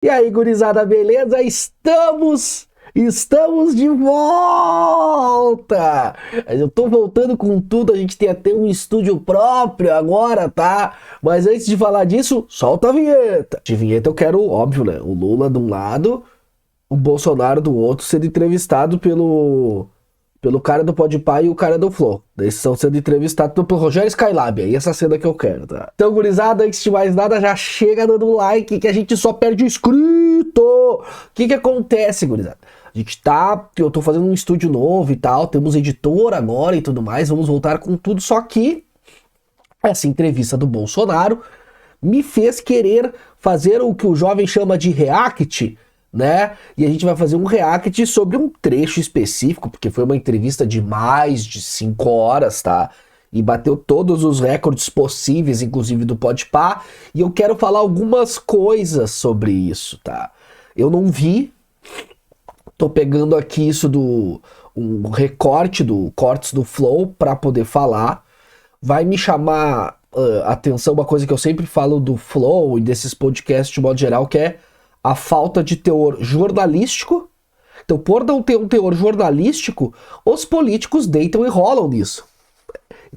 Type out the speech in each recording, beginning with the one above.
E aí, gurizada, beleza? Estamos de volta! Eu tô voltando com tudo, a gente tem até um estúdio próprio agora, tá? Mas antes de falar disso, solta a vinheta. De vinheta eu quero, óbvio, né? O Lula de um lado, o Bolsonaro do outro, sendo entrevistado pelo cara do Podpah e o cara do Flow. Eles estão sendo entrevistados pelo Rogério Skylab. É essa cena que eu quero, tá? Então, gurizada, antes de mais nada, já chega dando um like que a gente só perde inscrito. O que acontece, gurizada? Eu tô fazendo um estúdio novo e tal, temos editor agora e tudo mais, vamos voltar com tudo, só que essa entrevista do Bolsonaro me fez querer fazer o que o jovem chama de react, né? E a gente vai fazer um react sobre um trecho específico, porque foi uma entrevista de mais de 5 horas, tá? E bateu todos os recordes possíveis, inclusive do Podpah, e eu quero falar algumas coisas sobre isso, tá? Eu não vi, tô pegando aqui um recorte do cortes do Flow para poder falar. Vai me chamar atenção uma coisa que eu sempre falo do Flow e desses podcasts de modo geral, que é a falta de teor jornalístico. Então, por não ter um teor jornalístico, os políticos deitam e rolam nisso.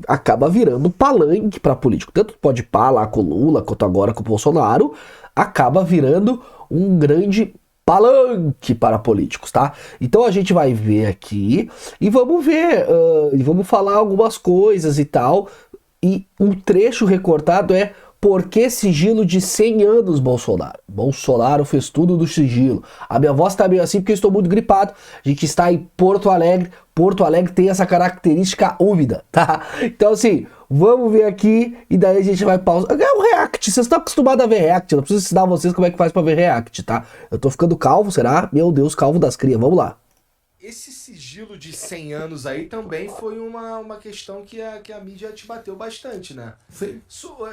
Acaba virando palanque para político. Tanto pode pá lá com o Lula, quanto agora com o Bolsonaro, acaba virando um grande palanque para políticos, tá? Então a gente vai ver aqui e vamos ver, vamos falar algumas coisas e tal. E um trecho recortado é: por que sigilo de 100 anos, Bolsonaro? Bolsonaro fez tudo do sigilo. A minha voz tá meio assim porque eu estou muito gripado. A gente está em Porto Alegre. Porto Alegre tem essa característica úmida, tá? Então assim, vamos ver aqui e daí a gente vai pausar. É um react, vocês estão acostumados a ver react. Eu não preciso ensinar vocês como é que faz pra ver react, tá? Eu tô ficando calvo, será? Meu Deus, calvo das crias. Vamos lá. Esse sigilo de 100 anos aí também foi uma questão que a mídia te bateu bastante, né? Sim.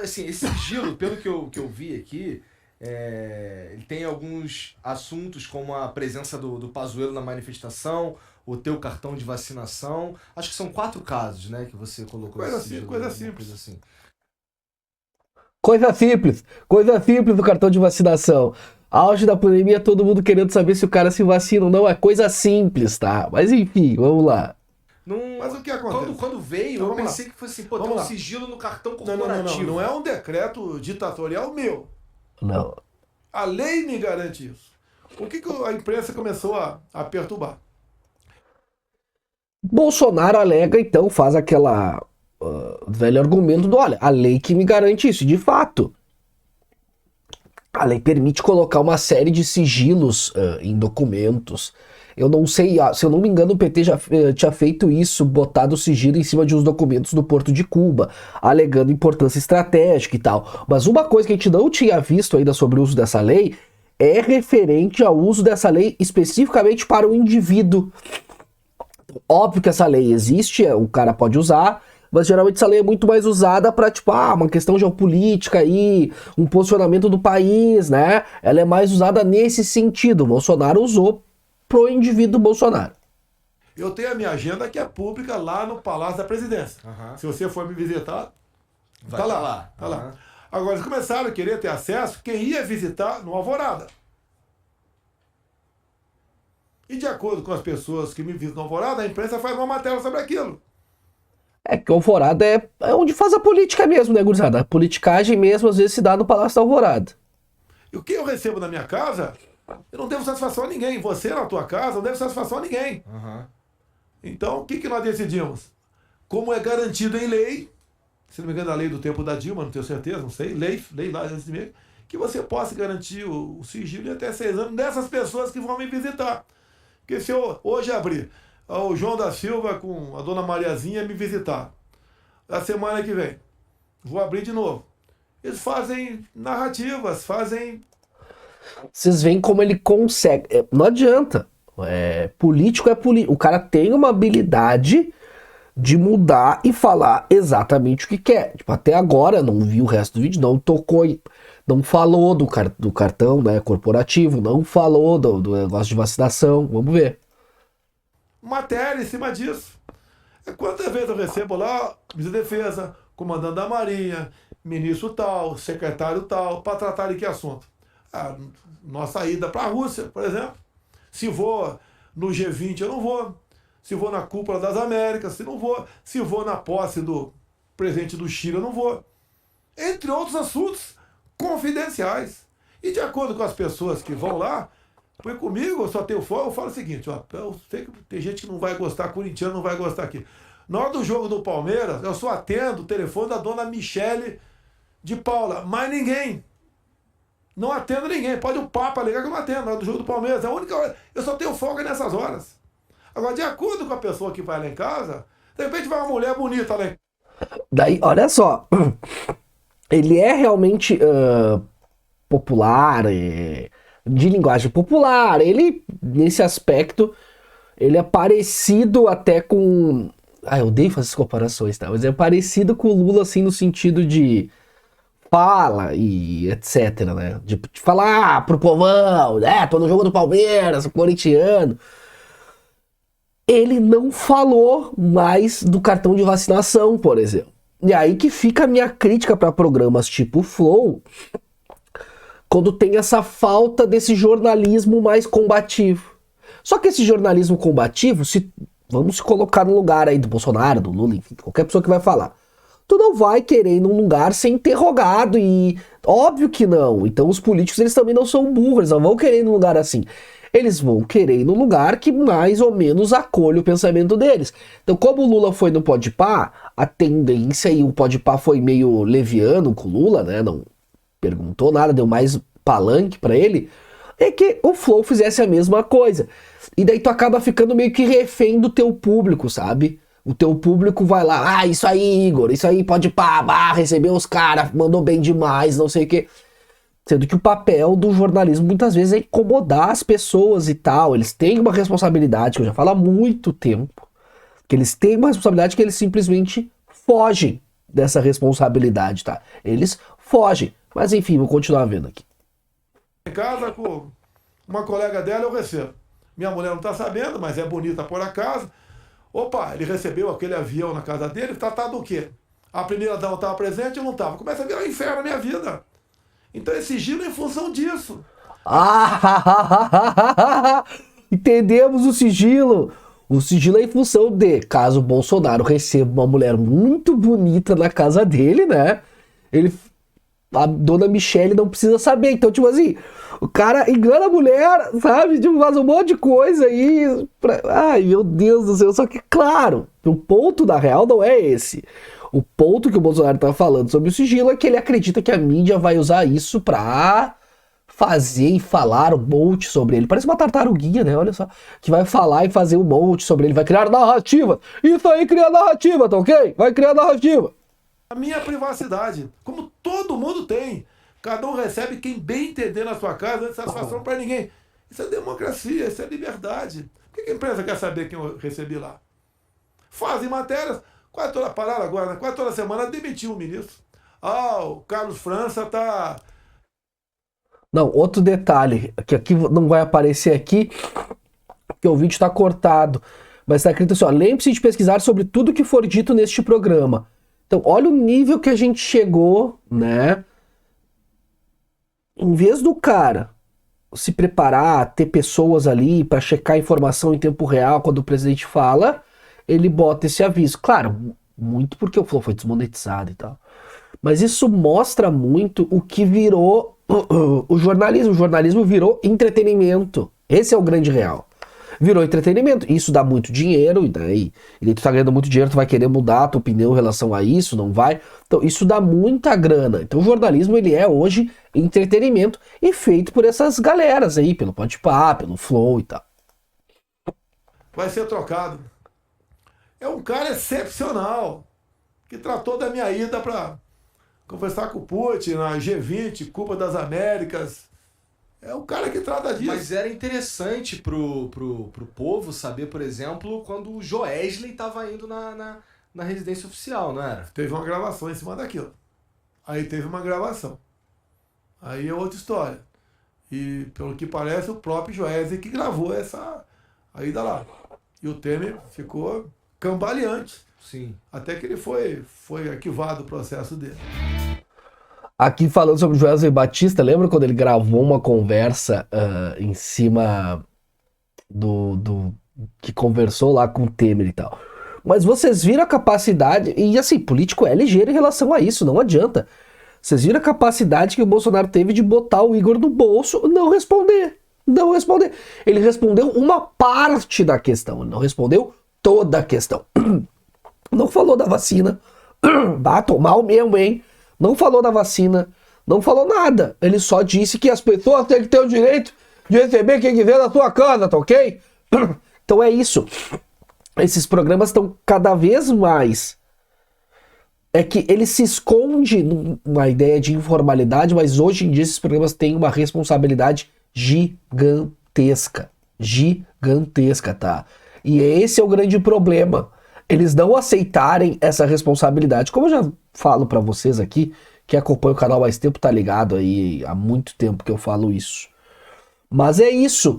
Assim, esse sigilo, pelo que eu vi aqui, ele tem alguns assuntos como a presença do Pazuello na manifestação, o teu cartão de vacinação. Acho que são 4 casos, né, que você colocou Coisa esse sigilo, coisa simples. coisa assim. Coisa simples do cartão de vacinação. Auge da pandemia, todo mundo querendo saber se o cara se vacina ou não. É coisa simples, tá? Mas enfim, vamos lá. Mas o que acontece? Quando veio, Então, eu vamos pensei que fosse, pô, tem Vamos um lá. sigilo no cartão Não, corporativo. não é um decreto ditatorial meu. Não. A lei me garante isso. O que a imprensa começou a perturbar? Bolsonaro alega, então, faz aquela velho argumento do: olha, a lei que me garante isso. De fato, a lei permite colocar uma série de sigilos em documentos. Eu não sei, se eu não me engano, o PT já tinha feito isso, botado o sigilo em cima de uns documentos do Porto de Cuba, alegando importância estratégica e tal. Mas uma coisa que a gente não tinha visto ainda sobre o uso dessa lei é referente ao uso dessa lei especificamente para o indivíduo. Óbvio que essa lei existe, o cara pode usar, mas geralmente essa lei é muito mais usada para, tipo, uma questão geopolítica aí, um posicionamento do país, né? Ela é mais usada nesse sentido. O Bolsonaro usou pro indivíduo Bolsonaro. Eu tenho a minha agenda que é pública lá no Palácio da Presidência. Aham. Se você for me visitar, Vai tá tá lá. lá. Tá Aham. lá. Agora, eles começaram a querer ter acesso quem ia visitar no Alvorada. E de acordo com as pessoas que me visitam no Alvorada, a imprensa faz uma matéria sobre aquilo. É que o Alvorada é onde faz a política mesmo, né, gurizada? A politicagem mesmo às vezes se dá no Palácio da Alvorada. E o que eu recebo na minha casa, eu não devo satisfação a ninguém. Você na tua casa não deve satisfação a ninguém. Aham. Então, o que nós decidimos? Como é garantido em lei, se não me engano, a lei do tempo da Dilma, não tenho certeza, não sei, lei lá, que você possa garantir o sigilo de até 6 anos dessas pessoas que vão me visitar. Porque se eu hoje abrir o João da Silva com a dona Mariazinha me visitar, a semana que vem, vou abrir de novo. Eles fazem narrativas, fazem... Vocês veem como ele consegue. Não adianta. Político é político. O cara tem uma habilidade de mudar e falar exatamente o que quer. Tipo, até agora, não vi o resto do vídeo, não tocou, não falou do cartão, né, corporativo, não falou do negócio de vacinação. Vamos ver. matéria em cima disso. Quantas vezes eu recebo lá, ministro da Defesa, comandante da Marinha, ministro tal, secretário tal, para tratar de que assunto? Nossa ida para a Rússia, por exemplo. Se vou no G20, eu não vou. Se vou na Cúpula das Américas, se não vou. Se vou na posse do presidente do Chile, eu não vou. Entre outros assuntos confidenciais. E de acordo com as pessoas que vão lá, foi comigo, eu só tenho fogo, eu falo o seguinte, ó, eu sei que tem gente que não vai gostar, corintiano não vai gostar aqui. Na hora do jogo do Palmeiras, eu só atendo o telefone da dona Michele de Paula, mais ninguém. Não atendo ninguém. Pode o Papa ligar que eu não atendo. Na hora do jogo do Palmeiras, é a única hora. Eu só tenho folga nessas horas. Agora, de acordo com a pessoa que vai lá em casa, de repente vai uma mulher bonita lá em casa. Daí, olha só. Ele é realmente popular, de linguagem popular. Ele, nesse aspecto, ele é parecido até com... eu odeio fazer essas comparações, tá? Mas é parecido com o Lula, assim, no sentido de fala e etc, né? De falar pro povão, né? Tô no jogo do Palmeiras, corintiano. Ele não falou mais do cartão de vacinação, por exemplo. E aí que fica a minha crítica para programas tipo Flow, quando tem essa falta desse jornalismo mais combativo. Só que esse jornalismo combativo, vamos se colocar no lugar aí do Bolsonaro, do Lula, enfim, qualquer pessoa que vai falar. Tu não vai querer ir num lugar ser interrogado e... Óbvio que não. Então os políticos, eles também não são burros, eles não vão querer ir num lugar assim. Eles vão querer ir num lugar que mais ou menos acolhe o pensamento deles. Então, como o Lula foi no Podpah, a tendência, e o Podpah foi meio leviano com o Lula, né? Não perguntou nada, deu mais palanque pra ele, é que o Flow fizesse a mesma coisa. E daí tu acaba ficando meio que refém do teu público, sabe? O teu público vai lá, isso aí, Igor, isso aí, Podpah, recebeu os caras, mandou bem demais, não sei o quê. Sendo que o papel do jornalismo muitas vezes é incomodar as pessoas e tal. Eles têm uma responsabilidade, que eu já falo há muito tempo, que eles têm uma responsabilidade que eles simplesmente fogem dessa responsabilidade, tá? Eles fogem. Mas enfim, vou continuar vendo aqui. Em casa com uma colega dela, eu recebo. Minha mulher não está sabendo, mas é bonita por acaso. Opa, ele recebeu aquele avião na casa dele, tratado do quê? A primeira dama estava presente, eu não estava. Começa a virar um inferno na minha vida. Então esse sigilo é em função disso. Entendemos o sigilo. O sigilo é em função de, caso o Bolsonaro receba uma mulher muito bonita na casa dele, né? A dona Michele não precisa saber. Então, tipo assim, o cara engana a mulher, sabe? Tipo, faz um monte de coisa aí. Ai, meu Deus do céu. Só que, claro, o ponto da real não é esse. O ponto que o Bolsonaro tá falando sobre o sigilo é que ele acredita que a mídia vai usar isso pra fazer e falar um monte sobre ele. Parece uma tartaruguinha, né? Olha só. Que vai falar e fazer um monte sobre ele. Vai criar narrativa. Isso aí cria narrativa, tá ok? Vai criar narrativa. A minha privacidade, como todo mundo tem. Cada um recebe quem bem entender na sua casa, não é satisfação para ninguém. Isso é democracia, isso é liberdade. Por que a empresa quer saber quem eu recebi lá? Fazem matérias. Quase toda parada agora, né? Quase toda semana demitiu o ministro. O Carlos França tá... Não, outro detalhe, que aqui não vai aparecer aqui, porque o vídeo está cortado, mas está escrito assim, ó, lembre-se de pesquisar sobre tudo que for dito neste programa. Então, olha o nível que a gente chegou, né? Em vez do cara se preparar, ter pessoas ali para checar a informação em tempo real quando o presidente fala, ele bota esse aviso. Claro, muito porque o Flow foi desmonetizado e tal. Mas isso mostra muito o que virou o jornalismo. O jornalismo virou entretenimento. Esse é o grande real. Virou entretenimento. Isso dá muito dinheiro, e daí tu tá ganhando muito dinheiro, tu vai querer mudar a tua opinião em relação a isso, não vai? Então isso dá muita grana. Então o jornalismo, ele é hoje entretenimento e feito por essas galeras aí, pelo Podpah, pelo Flow e tal. Vai ser trocado. É um cara excepcional, que tratou da minha ida para conversar com o Putin na G20, Cúpula das Américas. É o cara que trata disso. Mas era interessante pro povo saber, por exemplo, quando o Joesley estava indo na residência oficial, não era? Teve uma gravação em cima daquilo. Aí teve uma gravação. Aí é outra história. E, pelo que parece, o próprio Joesley que gravou essa ida lá. E o Temer ficou cambaleante. Sim. Até que ele foi arquivado o processo dele. Aqui falando sobre o Wesley Batista, lembra quando ele gravou uma conversa em cima do que conversou lá com o Temer e tal. Mas vocês viram a capacidade, e assim, político é ligeiro em relação a isso, não adianta. Vocês viram a capacidade que o Bolsonaro teve de botar o Igor no bolso, não responder. Não responder. Ele respondeu uma parte da questão, ele não respondeu toda a questão. Não falou da vacina. Tô mal mesmo, hein? Não falou da vacina, não falou nada. Ele só disse que as pessoas têm que ter o direito de receber quem quiser na sua casa, tá ok? Então é isso. Esses programas estão cada vez mais... É que ele se esconde numa ideia de informalidade, mas hoje em dia esses programas têm uma responsabilidade gigantesca. Gigantesca, tá? E esse é o grande problema. Eles não aceitarem essa responsabilidade. Como eu já falo pra vocês aqui, que acompanha o canal há mais tempo, tá ligado aí, há muito tempo que eu falo isso. Mas é isso.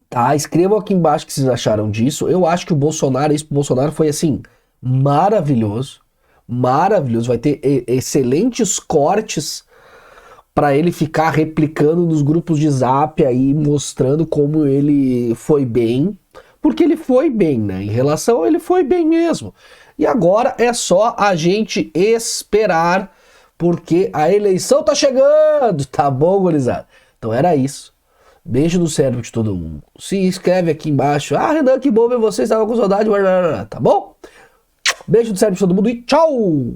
Tá? Escrevam aqui embaixo o que vocês acharam disso. Eu acho que o Bolsonaro, isso pro Bolsonaro foi assim, maravilhoso. Maravilhoso. Vai ter excelentes cortes pra ele ficar replicando nos grupos de zap aí, mostrando como ele foi bem. Porque ele foi bem, né? Em relação a ele foi bem mesmo. E agora é só a gente esperar, porque a eleição tá chegando, tá bom, gurizada? Então era isso. Beijo no cérebro de todo mundo. Se inscreve aqui embaixo. Ah, Renan, que bom ver você, estava com saudade, tá bom? Beijo no cérebro de todo mundo e tchau!